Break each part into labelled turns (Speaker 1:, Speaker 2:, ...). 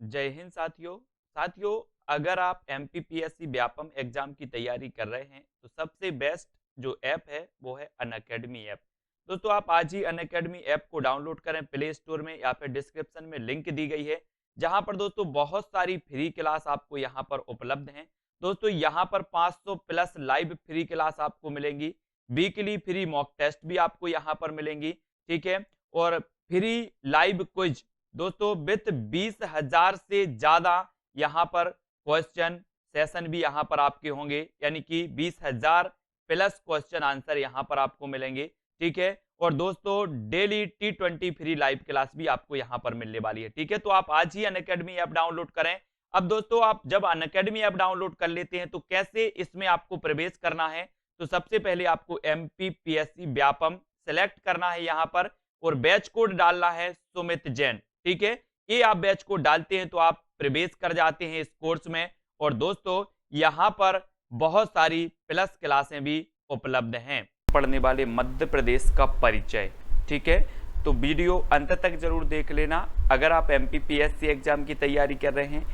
Speaker 1: जय हिंद साथियों, अगर आप एमपीपीएससी व्यापम एग्जाम की तैयारी कर रहे हैं तो सबसे बेस्ट जो ऐप है वो है अनअकैडमी ऐप। दोस्तों आप आज ही अनअकैडमी ऐप को डाउनलोड करें प्ले स्टोर में या फिर डिस्क्रिप्शन में लिंक दी गई है, जहां पर दोस्तों बहुत सारी फ्री क्लास आपको यहां पर उपलब्ध हैं। दोस्तों यहां पर 500 प्लस लाइव फ्री क्लास आपको मिलेंगी। वीकली फ्री मॉक टेस्ट भी आपको यहां पर मिलेंगी, ठीक है। और फ्री लाइव क्विज दोस्तों विथ 20,000 से ज्यादा यहाँ पर क्वेश्चन सेशन भी यहाँ पर आपके होंगे, यानी कि 20,000 प्लस क्वेश्चन आंसर यहाँ पर आपको मिलेंगे, ठीक है। और दोस्तों daily T20 free live class भी आपको यहाँ पर मिलने वाली है, ठीक है। तो आप आज ही अनअकैडमी ऐप डाउनलोड करें। अब दोस्तों आप जब अनअकैडमी ऐप डाउनलोड कर लेते हैं तो कैसे इसमें आपको प्रवेश करना है, तो सबसे पहले आपको एमपीपीएससी व्यापम सेलेक्ट करना है यहाँ पर, और बैच कोड डालना है सुमित जैन, ठीक है। ये आप बैच को डालते हैं तो आप प्रवेश कर जाते हैं इस कोर्स में। और दोस्तों यहां पर बहुत सारी प्लस क्लासें भी उपलब्ध हैं। पढ़ने वाले मध्य प्रदेश का परिचय, ठीक है। तो वीडियो अंत तक जरूर देख लेना। अगर आप एमपीपीएससी एग्जाम की तैयारी कर रहे हैं,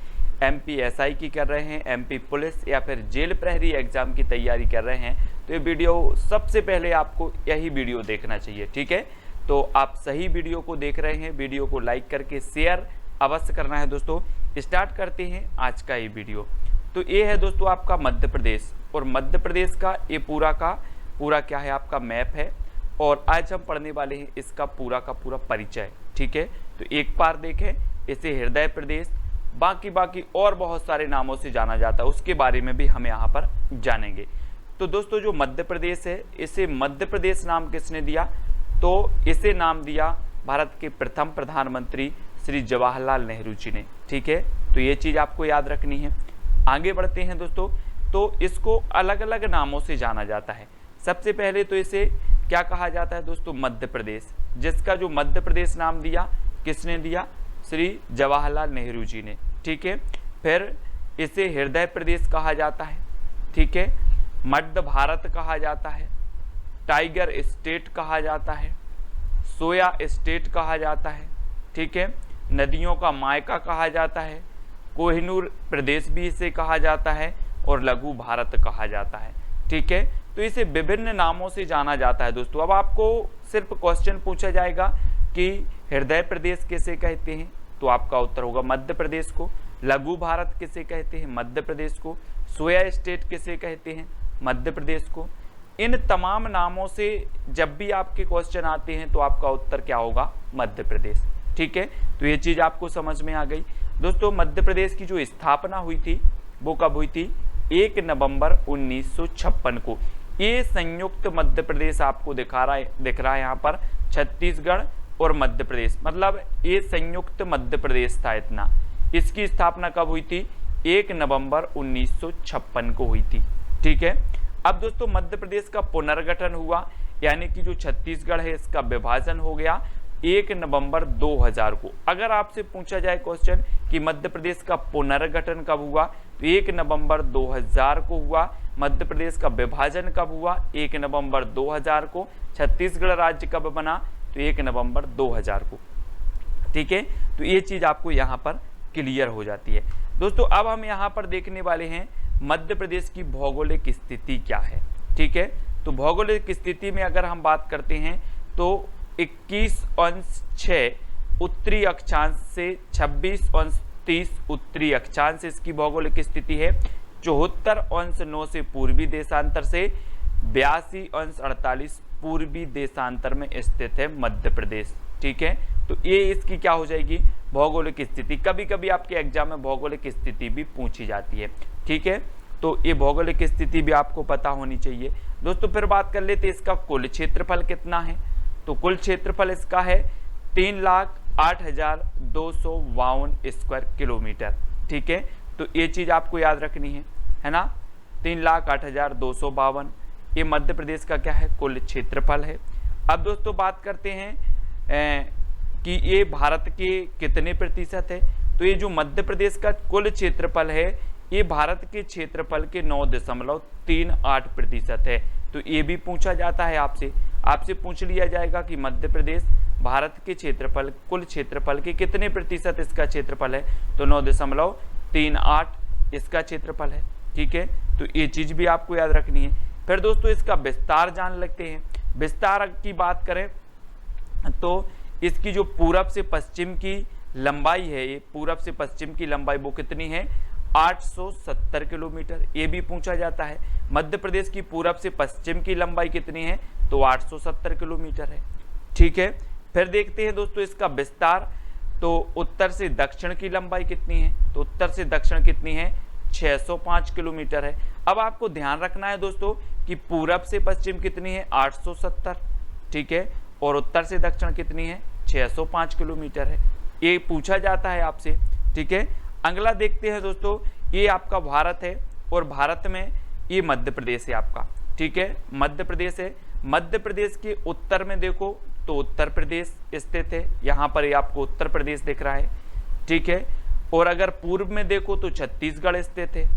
Speaker 1: एमपीएसआई की कर रहे हैं, एमपी पुलिस या फिर जेल प्रहरी एग्जाम की तैयारी कर रहे हैं, तो ये वीडियो सबसे पहले आपको यही वीडियो देखना चाहिए, ठीक है। तो आप सही वीडियो को देख रहे हैं, वीडियो को लाइक करके शेयर अवश्य करना है। दोस्तों स्टार्ट करते हैं आज का ये वीडियो। तो ये है दोस्तों आपका मध्य प्रदेश, और मध्य प्रदेश का ये पूरा का पूरा क्या है आपका मैप है, और आज हम पढ़ने वाले हैं इसका पूरा का पूरा परिचय, ठीक है। तो एक बार देखें, इसे हृदय प्रदेश, बाकी और बहुत सारे नामों से जाना जाता है, उसके बारे में भी हम यहाँ पर जानेंगे। तो दोस्तों जो मध्य प्रदेश है, इसे मध्य प्रदेश नाम किसने दिया, तो इसे नाम दिया भारत के प्रथम प्रधानमंत्री श्री जवाहरलाल नेहरू जी ने, ठीक है। तो ये चीज आपको याद रखनी है। आगे बढ़ते हैं दोस्तों, तो इसको अलग अलग नामों से जाना जाता है। सबसे पहले तो इसे क्या कहा जाता है दोस्तों, मध्य प्रदेश, जिसका जो मध्य प्रदेश नाम दिया किसने दिया, श्री जवाहरलाल नेहरू जी ने, ठीक है। फिर इसे हृदय प्रदेश कहा जाता है, ठीक है। मध्य भारत कहा जाता है, टाइगर स्टेट कहा जाता है, सोया स्टेट कहा जाता है, ठीक है। नदियों का मायका कहा जाता है, कोहिनूर प्रदेश भी इसे कहा जाता है, और लघु भारत कहा जाता है, ठीक है। तो इसे विभिन्न नामों से जाना जाता है दोस्तों। अब आपको सिर्फ क्वेश्चन पूछा जाएगा कि हृदय प्रदेश किसे कहते हैं, तो आपका उत्तर होगा मध्य प्रदेश को। लघु भारत किसे कहते हैं, मध्य प्रदेश को। सोया स्टेट किसे कहते हैं, मध्य प्रदेश को। इन तमाम नामों से जब भी आपके क्वेश्चन आते हैं तो आपका उत्तर क्या होगा, मध्य प्रदेश, ठीक है। तो ये चीज आपको समझ में आ गई। दोस्तों मध्य प्रदेश की जो स्थापना हुई थी वो कब हुई थी, 1 नवंबर 1956 को। ये संयुक्त मध्य प्रदेश आपको दिख रहा है यहाँ पर, छत्तीसगढ़ और मध्य प्रदेश, मतलब ये संयुक्त मध्य प्रदेश था इतना। इसकी स्थापना कब हुई थी, 1 नवंबर 1956 को हुई थी, ठीक है। अब दोस्तों मध्य प्रदेश का पुनर्गठन हुआ, यानी कि जो छत्तीसगढ़ है इसका विभाजन हो गया 1 नवंबर 2000 को। अगर आपसे पूछा जाए क्वेश्चन कि मध्य प्रदेश का पुनर्गठन कब हुआ, तो 1 नवंबर 2000 को हुआ। मध्य प्रदेश का विभाजन कब हुआ, 1 नवंबर 2000 को। छत्तीसगढ़ राज्य कब बना, तो 1 नवंबर 2000 को, ठीक है। तो ये चीज आपको यहाँ पर क्लियर हो जाती है। दोस्तों अब हम यहाँ पर देखने वाले हैं मध्य प्रदेश की भौगोलिक स्थिति क्या है, ठीक है। तो भौगोलिक स्थिति में अगर हम बात करते हैं तो 21.6 उत्तरी अक्षांश से 26.30 उत्तरी अक्षांश से इसकी भौगोलिक स्थिति है। 74.9 से पूर्वी देशांतर से 82.48 पूर्वी देशांतर में स्थित है मध्य प्रदेश, ठीक है। तो ये इसकी क्या हो जाएगी, भौगोलिक स्थिति। कभी कभी आपके एग्जाम में भौगोलिक स्थिति भी पूछी जाती है, ठीक है। तो ये भौगोलिक स्थिति भी आपको पता होनी चाहिए। दोस्तों फिर बात कर लेते हैं इसका कुल क्षेत्रफल कितना है, तो कुल क्षेत्रफल इसका है 3,08,252 स्क्वायर किलोमीटर, ठीक है। तो ये चीज आपको याद रखनी है ना, 3,08,252 ये मध्य प्रदेश का क्या है, कुल क्षेत्रफल है। अब दोस्तों बात करते हैं कि ये भारत के कितने प्रतिशत है, तो ये जो मध्य प्रदेश का कुल क्षेत्रफल है ये भारत के क्षेत्रफल के 9.38% है। तो ये भी पूछा जाता है आपसे पूछ लिया जाएगा कि मध्य प्रदेश भारत के क्षेत्रफल, कुल क्षेत्रफल के कितने प्रतिशत इसका क्षेत्रफल है, तो 9.38 इसका क्षेत्रफल है। ठीक है, तो ये चीज भी आपको याद रखनी है। फिर दोस्तों इसका विस्तार जान लेते हैं। विस्तार की बात करें तो इसकी जो पूरब से पश्चिम की लंबाई है, ये पूरब से पश्चिम की लंबाई वो कितनी है, 870 किलोमीटर। ये भी पूछा जाता है। मध्य प्रदेश की पूरब से पश्चिम की लंबाई कितनी है, तो 870 किलोमीटर है। ठीक है, फिर देखते हैं दोस्तों इसका विस्तार। तो उत्तर से दक्षिण की लंबाई कितनी है, तो उत्तर से दक्षिण कितनी है, 605 किलोमीटर है। अब आपको ध्यान रखना है दोस्तों कि पूरब से पश्चिम कितनी है, 870। ठीक है, और उत्तर से दक्षिण कितनी है, 605 किलोमीटर है। ये पूछा जाता है आपसे। ठीक है, अगला देखते हैं दोस्तों, ये आपका भारत है और भारत में ये मध्य प्रदेश है आपका। ठीक है, मध्य प्रदेश है। मध्य प्रदेश के उत्तर में देखो तो उत्तर प्रदेश स्थित है, यहाँ पर ये आपको उत्तर प्रदेश दिख रहा है। ठीक है, और अगर पूर्व में देखो तो छत्तीसगढ़ स्थित है।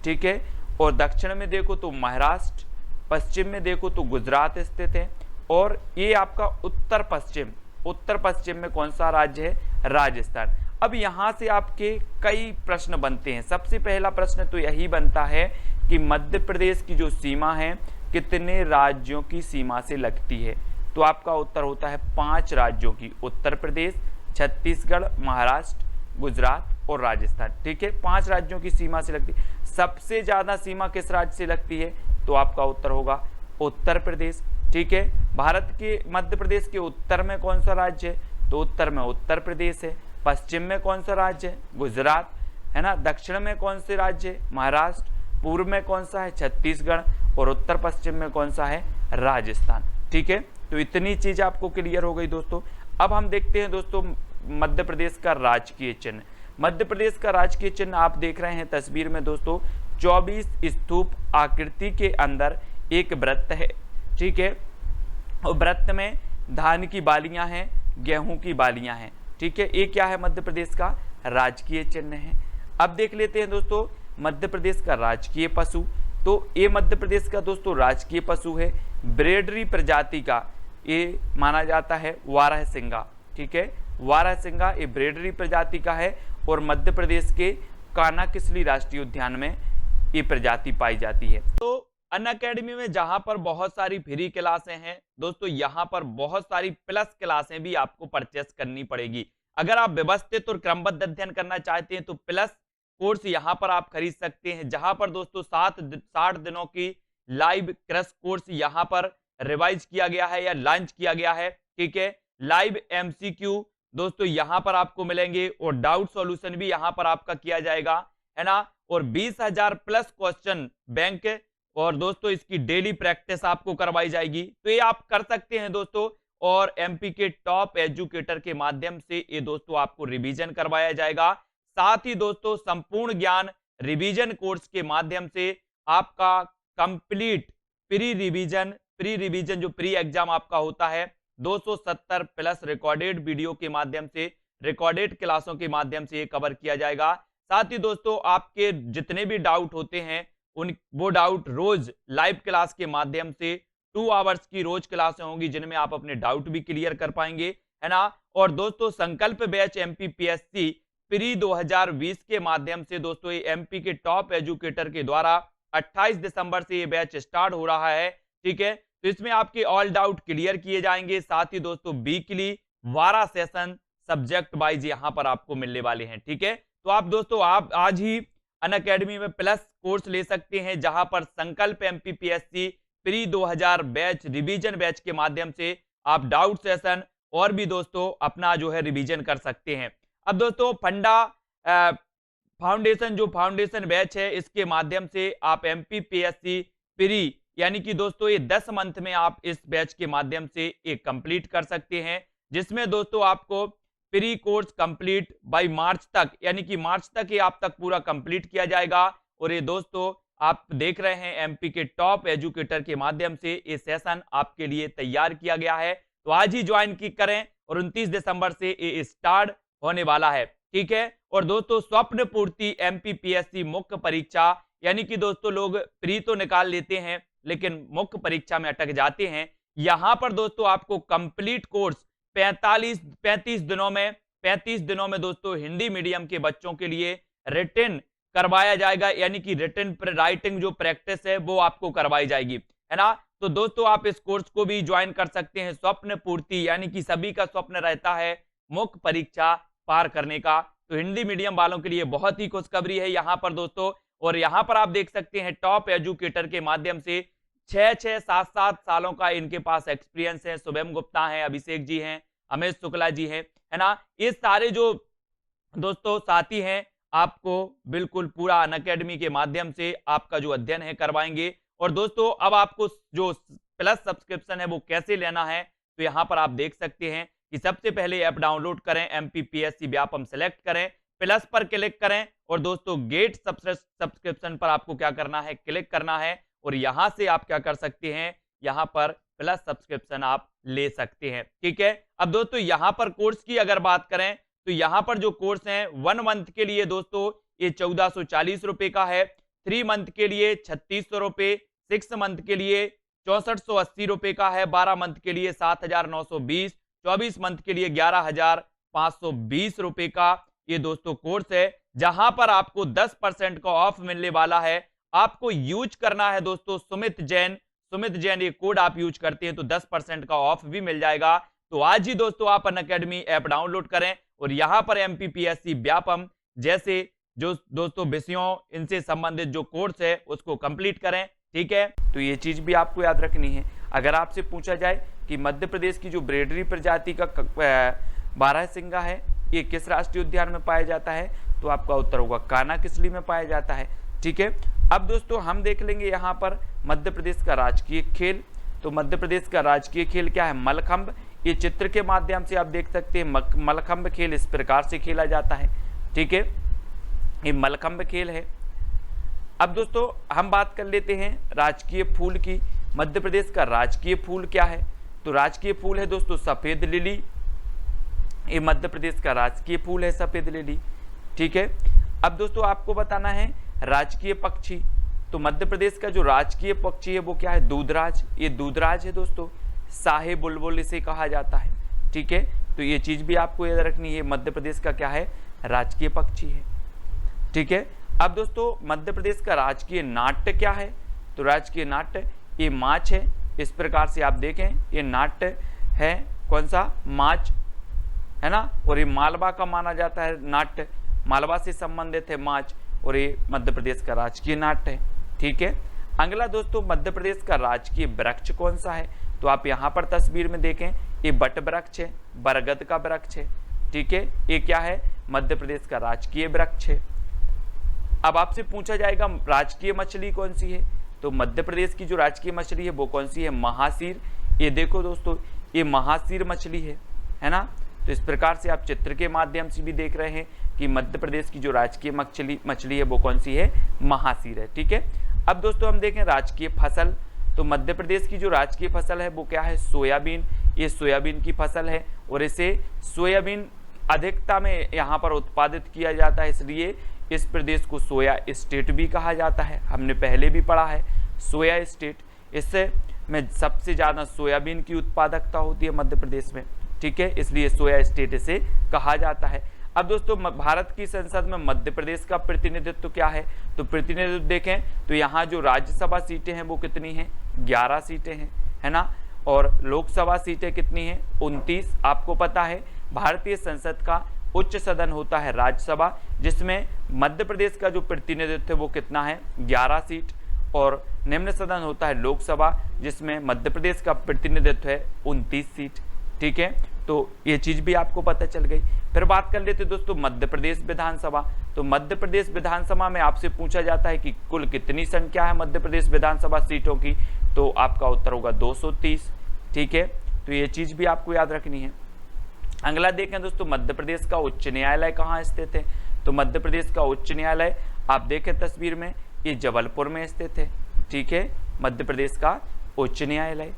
Speaker 1: ठीक है, और दक्षिण में देखो तो महाराष्ट्र, पश्चिम में देखो तो गुजरात स्थित है, और ये आपका उत्तर पश्चिम में कौन सा राज्य है, राजस्थान। अब यहां से आपके कई प्रश्न बनते हैं। सबसे पहला प्रश्न तो यही बनता है कि मध्य प्रदेश की जो सीमा है कितने राज्यों की सीमा से लगती है, तो आपका उत्तर होता है 5 राज्यों की, उत्तर प्रदेश, छत्तीसगढ़, महाराष्ट्र, गुजरात और राजस्थान। ठीक है, 5 राज्यों की सीमा से लगती है। सबसे ज्यादा सीमा किस राज्य से लगती है, तो आपका उत्तर होगा उत्तर प्रदेश। ठीक है, भारत के मध्य प्रदेश के उत्तर में कौन सा राज्य है, तो उत्तर में उत्तर प्रदेश है। पश्चिम में कौन सा राज्य है, गुजरात है ना। दक्षिण में कौन से राज्य है, महाराष्ट्र। पूर्व में कौन सा है, छत्तीसगढ़। और उत्तर पश्चिम में कौन सा है, राजस्थान। ठीक है, तो इतनी चीज आपको क्लियर हो गई दोस्तों। अब हम देखते हैं दोस्तों मध्य प्रदेश का राजकीय चिन्ह। मध्य प्रदेश का राजकीय चिन्ह आप देख रहे हैं तस्वीर में दोस्तों, 24 स्तूप आकृति के अंदर एक वृत्त है। ठीक है, और वृत्त में धान की बालियां हैं, गेहूं की बालियां हैं। ठीक है, ये क्या है, मध्य प्रदेश का राजकीय चिन्ह है। अब देख लेते हैं दोस्तों मध्य प्रदेश का राजकीय पशु। तो ये मध्य प्रदेश का दोस्तों राजकीय पशु है, ब्रेडरी प्रजाति का ये माना जाता है वाराहसिंगा। ठीक है, वाराहसिंगा ये ब्रेडरी प्रजाति का है और मध्य प्रदेश के कानाकिसली राष्ट्रीय उद्यान में ये प्रजाति पाई जाती है। तो अनअकैडमी में जहां पर बहुत सारी फ्री क्लासें हैं दोस्तों, यहां पर बहुत सारी प्लस क्लासें भी आपको परचेस करनी पड़ेगी। अगर आप व्यवस्थित और क्रमबद्ध अध्ययन करना चाहते हैं तो प्लस कोर्स यहां पर आप खरीद सकते हैं, जहां पर दोस्तों 60 दिनों की लाइव क्रश कोर्स यहां पर रिवाइज किया गया है या लॉन्च किया गया है। ठीक है, लाइव एमसीक्यू दोस्तों यहां पर आपको मिलेंगे और डाउट सॉल्यूशन भी यहां पर आपका किया जाएगा, है ना। और 20,000 प्लस क्वेश्चन बैंक, और दोस्तों इसकी डेली प्रैक्टिस आपको करवाई जाएगी। तो ये आप कर सकते हैं दोस्तों, और एमपी के टॉप एजुकेटर के माध्यम से ये दोस्तों आपको रिवीजन करवाया जाएगा। साथ ही दोस्तों संपूर्ण ज्ञान रिवीजन कोर्स के माध्यम से आपका कंप्लीट प्री रिवीजन जो प्री एग्जाम आपका होता है 270 प्लस रिकॉर्डेड वीडियो के माध्यम से, रिकॉर्डेड क्लासों के माध्यम से ये कवर किया जाएगा। साथ ही दोस्तों आपके जितने भी डाउट होते हैं वो डाउट रोज लाइव क्लास के माध्यम से 2 आवर्स की रोज क्लासें होंगी, जिनमें आप अपने डाउट भी क्लियर कर पाएंगे, है ना। और दोस्तों संकल्प बैच एमपीपीएससी प्री 2020 के माध्यम से दोस्तों ये एमपी के टॉप एजुकेटर के द्वारा 28 दिसंबर से ये बैच स्टार्ट हो रहा है। ठीक है, तो इसमें आपके ऑल डाउट क्लियर किए जाएंगे। साथ ही दोस्तों वीकली 12 सेशन सब्जेक्ट वाइज यहां पर आपको मिलने वाले हैं। ठीक है, तो आप दोस्तों आप आज ही अनअकैडमी में प्लस कोर्स ले सकते हैं, जहां पर संकल्प MPPSC pre 2000 batch revision batch के माध्यम से आप डाउट सेशन और भी दोस्तों अपना जो है रिवीजन कर सकते हैं। अब दोस्तों फंडा फाउंडेशन जो फाउंडेशन बैच है, इसके माध्यम से आप एमपीपीएससी प्री यानी कि दोस्तों ये 10 मंथ में आप इस बैच के माध्यम से एक कंप्लीट कर सकते हैं, जिसमें दोस्तों आपको pre course complete by March तक, यानी कि मार्च तक ये आप तक पूरा कंप्लीट किया जाएगा। और ये दोस्तों आप देख रहे हैं एमपी के टॉप एजुकेटर के माध्यम से ये सेशन आपके लिए तैयार किया गया है। तो आज ही ज्वाइन की करें और 29 दिसंबर से ये स्टार्ट होने वाला है। ठीक है, और दोस्तों स्वप्न पूर्ति एमपीपीएससी मुख्य परीक्षा, यानी कि दोस्तों लोग प्री तो निकाल लेते हैं लेकिन मुख्य परीक्षा में अटक जाते हैं। यहां पर दोस्तों आपको कंप्लीट कोर्स 35 दिनों में दोस्तों हिंदी मीडियम के बच्चों के लिए रिटन करवाया जाएगा, यानी कि रिटन राइटिंग जो प्रैक्टिस है वो आपको करवाई जाएगी, है ना। तो दोस्तों आप इस कोर्स को भी ज्वाइन कर सकते हैं। स्वप्न पूर्ति, यानी कि सभी का स्वप्न रहता है मुख्य परीक्षा पार करने का, तो हिंदी मीडियम वालों के लिए बहुत ही खुशखबरी है यहाँ पर दोस्तों। और यहाँ पर आप देख सकते हैं टॉप एजुकेटर के माध्यम से 6-6, 7-7 सालों का इनके पास एक्सपीरियंस है। शुभम गुप्ता है, अभिषेक जी हैं, अमित शुक्ला जी हैं, है ना। ये सारे जो दोस्तों साथी हैं आपको बिल्कुल पूरा अनअकैडमी के माध्यम से आपका जो अध्ययन है करवाएंगे। और दोस्तों अब आपको जो प्लस सब्सक्रिप्शन है वो कैसे लेना है, तो यहाँ पर आप देख सकते हैं कि सबसे पहले ऐप डाउनलोड करें, MPPSC व्यापम सेलेक्ट करें, प्लस पर क्लिक करें और दोस्तों गेट सब्सक्रिप्शन पर आपको क्या करना है, क्लिक करना है। और यहां से आप क्या कर सकते हैं, यहां पर प्लस सब्सक्रिप्शन आप ले सकते हैं, ठीक है। अब दोस्तों यहां पर कोर्स की अगर बात करें तो यहां पर जो कोर्स है 1 मंथ के लिए दोस्तों ये 1440 रुपए का है, 3 मंथ के लिए 3600 रुपए, 6 मंथ के लिए 6480 रुपए का है, 12 मंथ के लिए 7920, 24 मंथ के लिए 11520 रुपए का ये दोस्तों कोर्स है, जहां पर आपको 10% का ऑफ मिलने वाला है। आपको यूज करना है दोस्तों सुमित जैन ये कोड आप यूज करते हैं तो 10% का ऑफ भी मिल जाएगा। तो आज ही दोस्तों आप अनअकैडमी ऐप डाउनलोड करें और यहां पर MPPSC व्यापम जैसे जो दोस्तों विषयों इनसे संबंधित जो कोर्स है उसको कंप्लीट करें, ठीक है। तो ये चीज भी आपको याद रखनी है। अगर आपसे पूछा जाए कि मध्य प्रदेश की जो ब्रेडरी प्रजाति का बारहसिंगा है ये किस राष्ट्रीय उद्यान में पाया जाता है, तो आपका उत्तर होगा कानाकिसली में पाया जाता है, ठीक है। अब दोस्तों हम देख लेंगे यहाँ पर मध्य प्रदेश का राजकीय खेल। तो मध्य प्रदेश का राजकीय खेल क्या है, मलखंभ। ये चित्र के माध्यम से आप देख सकते हैं मलखंभ खेल इस प्रकार से खेला जाता है, ठीक है, ये मलखंभ खेल है। अब दोस्तों हम बात कर लेते हैं राजकीय फूल की। मध्य प्रदेश का राजकीय फूल क्या है, तो राजकीय फूल है दोस्तों सफेद लिली। ये मध्य प्रदेश का राजकीय फूल है सफेद लिली, ठीक है। अब दोस्तों आपको बताना है राजकीय पक्षी। तो मध्य प्रदेश का जो राजकीय पक्षी है वो क्या है, दूधराज। ये दूधराज है दोस्तों, शाहे बुलबुल इसे कहा जाता है, ठीक है। तो ये चीज भी आपको याद रखनी है, मध्य प्रदेश का क्या है, राजकीय पक्षी है, ठीक है। अब दोस्तों मध्य प्रदेश का राजकीय नाट्य क्या है, तो राजकीय नाट्य ये माछ है। इस प्रकार से आप देखें ये नाट्य है कौन सा, माछ, है ना। और ये मालवा का माना जाता है नाट्य, मालवा से संबंधित है माछ, और ये मध्य प्रदेश का राजकीय नाट्य है, ठीक है। अगला दोस्तों मध्य प्रदेश का राजकीय वृक्ष कौन सा है, तो आप यहाँ पर तस्वीर में देखें ये बट वृक्ष है, बरगद का वृक्ष है, ठीक है। ये क्या है, मध्य प्रदेश का राजकीय वृक्ष है। अब आपसे पूछा जाएगा राजकीय मछली कौन सी है, तो मध्य प्रदेश की जो राजकीय मछली है वो कौन सी है, महासीर। ये देखो दोस्तों ये महासीर मछली है ना। तो इस प्रकार से आप चित्र के माध्यम से भी देख रहे हैं कि मध्य प्रदेश की जो राजकीय मछली है वो कौन सी है, महासीर है, ठीक है। अब दोस्तों हम देखें राजकीय फसल। तो मध्य प्रदेश की जो राजकीय फसल है वो क्या है, सोयाबीन। ये सोयाबीन की फसल है और इसे सोयाबीन अधिकता में यहाँ पर उत्पादित किया जाता है, इसलिए इस प्रदेश को सोया स्टेट भी कहा जाता है। हमने पहले भी पढ़ा है सोया स्टेट। इससे में सबसे ज्यादा सोयाबीन की उत्पादकता होती है मध्य प्रदेश में, ठीक है, इसलिए सोया स्टेट इसे कहा जाता है। अब दोस्तों भारत की संसद में मध्य प्रदेश का प्रतिनिधित्व क्या है, तो प्रतिनिधित्व देखें तो यहाँ जो राज्यसभा सीटें हैं वो कितनी हैं, 11 सीटें हैं, है ना। और लोकसभा सीटें कितनी हैं, 29। आपको पता है भारतीय संसद का उच्च सदन होता है राज्यसभा, जिसमें मध्य प्रदेश का जो प्रतिनिधित्व है वो कितना है, 11 सीट। और निम्न सदन होता है लोकसभा, जिसमें मध्य प्रदेश का प्रतिनिधित्व है 29 सीट, ठीक है। तो ये चीज भी आपको पता चल गई। फिर बात कर लेते दोस्तों मध्य प्रदेश विधानसभा। तो मध्य प्रदेश विधानसभा में आपसे पूछा जाता है कि कुल कितनी संख्या है मध्य प्रदेश विधानसभा सीटों की, तो आपका उत्तर होगा 230, ठीक है। तो ये चीज भी आपको याद रखनी है। अगला देखें दोस्तों मध्य प्रदेश का उच्च न्यायालय कहाँ स्थित है, तो मध्य प्रदेश का उच्च न्यायालय आप देखें तस्वीर में ये जबलपुर में स्थित है, ठीक है, मध्य प्रदेश का उच्च न्यायालय।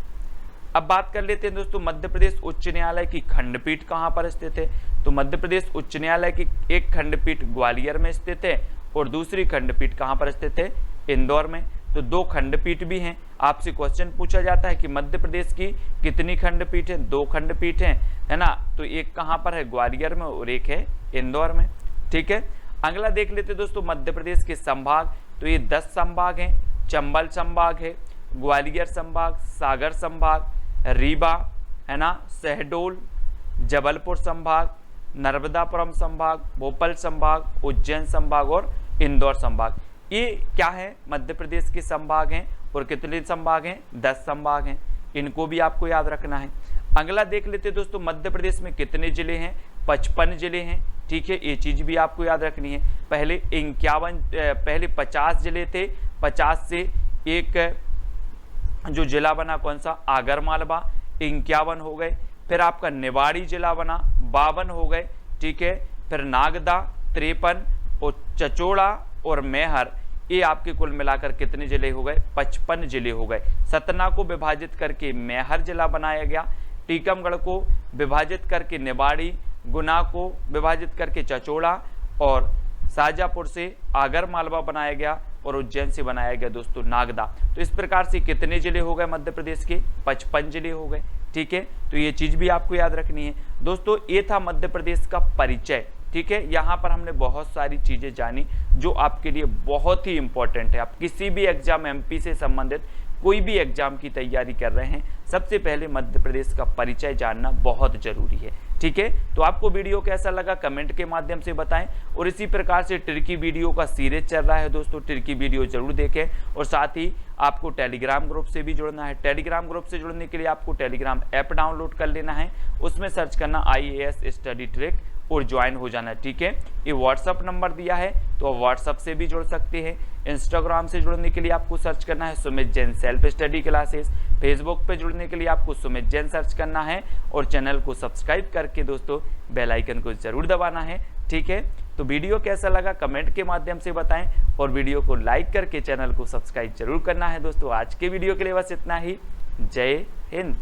Speaker 1: अब बात कर लेते हैं दोस्तों मध्य प्रदेश उच्च न्यायालय की खंडपीठ कहाँ पर स्थित है, तो मध्य प्रदेश उच्च न्यायालय की एक खंडपीठ ग्वालियर में स्थित है और दूसरी खंडपीठ कहाँ पर स्थित है, इंदौर में। तो 2 खंडपीठ भी हैं। आपसे क्वेश्चन पूछा जाता है कि मध्य प्रदेश की कितनी खंडपीठ है, 2 खंडपीठ है ना। तो एक कहाँ पर है, ग्वालियर में, और एक है इंदौर में। ठीक है, अगला देख लेते दोस्तों मध्य प्रदेश के संभाग। तो ये 10 संभाग हैं। चंबल संभाग है, ग्वालियर संभाग, सागर संभाग, रीवा है ना, शहडोल, जबलपुर संभाग, नर्मदापुरम संभाग, भोपाल संभाग, उज्जैन संभाग और इंदौर संभाग। ये क्या है, मध्य प्रदेश के संभाग हैं। और कितने संभाग हैं, 10 संभाग हैं। इनको भी आपको याद रखना है। अगला देख लेते दोस्तों मध्य प्रदेश में कितने जिले हैं, 55 जिले हैं। ठीक है, ये चीज भी आपको याद रखनी है। पहले 50 जिले थे, 50 से एक जो जिला बना कौन सा, आगरमालवा, 51 हो गए। फिर आपका निवाड़ी जिला बना, 52 हो गए। ठीक है, फिर नागदा 53 और चचोड़ा और मैहर, ये आपके कुल मिलाकर कितने जिले हो गए, 55 जिले हो गए। सतना को विभाजित करके मैहर जिला बनाया गया, टीकमगढ़ को विभाजित करके निवाड़ी, गुना को विभाजित करके चचोड़ा और शाजापुर से आगरमालवा बनाया गया और उज्जैन से बनाया गया दोस्तों नागदा। तो इस प्रकार से कितने जिले हो गए मध्य प्रदेश के, 55 जिले हो गए। ठीक है, तो ये चीज भी आपको याद रखनी है दोस्तों। ये था मध्य प्रदेश का परिचय। ठीक है, यहाँ पर हमने बहुत सारी चीजें जानी जो आपके लिए बहुत ही इंपॉर्टेंट है। आप किसी भी एग्जाम एमपी से संबंधित कोई भी एग्जाम की तैयारी कर रहे हैं, सबसे पहले मध्य प्रदेश का परिचय जानना बहुत जरूरी है। ठीक है, तो आपको वीडियो कैसा लगा कमेंट के माध्यम से बताएं। और इसी प्रकार से ट्रिकी वीडियो का सीरीज चल रहा है दोस्तों, ट्रिकी वीडियो जरूर देखें। और साथ ही आपको टेलीग्राम ग्रुप से भी जुड़ना है। टेलीग्राम ग्रुप से जुड़ने के लिए आपको टेलीग्राम ऐप डाउनलोड कर लेना है, उसमें सर्च करना IAS स्टडी ट्रिक और ज्वाइन हो जाना। ठीक है, ये व्हाट्सअप नंबर दिया है, तो व्हाट्सअप से भी जुड़ सकते हैं। इंस्टाग्राम से जुड़ने के लिए आपको सर्च करना है Sumit Jain self study classes. Facebook पे जुड़ने के लिए आपको सुमित जैन सर्च करना है और चैनल को सब्सक्राइब करके दोस्तों बेल आइकन को जरूर दबाना है। ठीक है, तो वीडियो कैसा लगा कमेंट के माध्यम से बताएं और वीडियो को लाइक करके चैनल को सब्सक्राइब जरूर करना है दोस्तों। आज के वीडियो के लिए बस इतना ही। जय हिंद।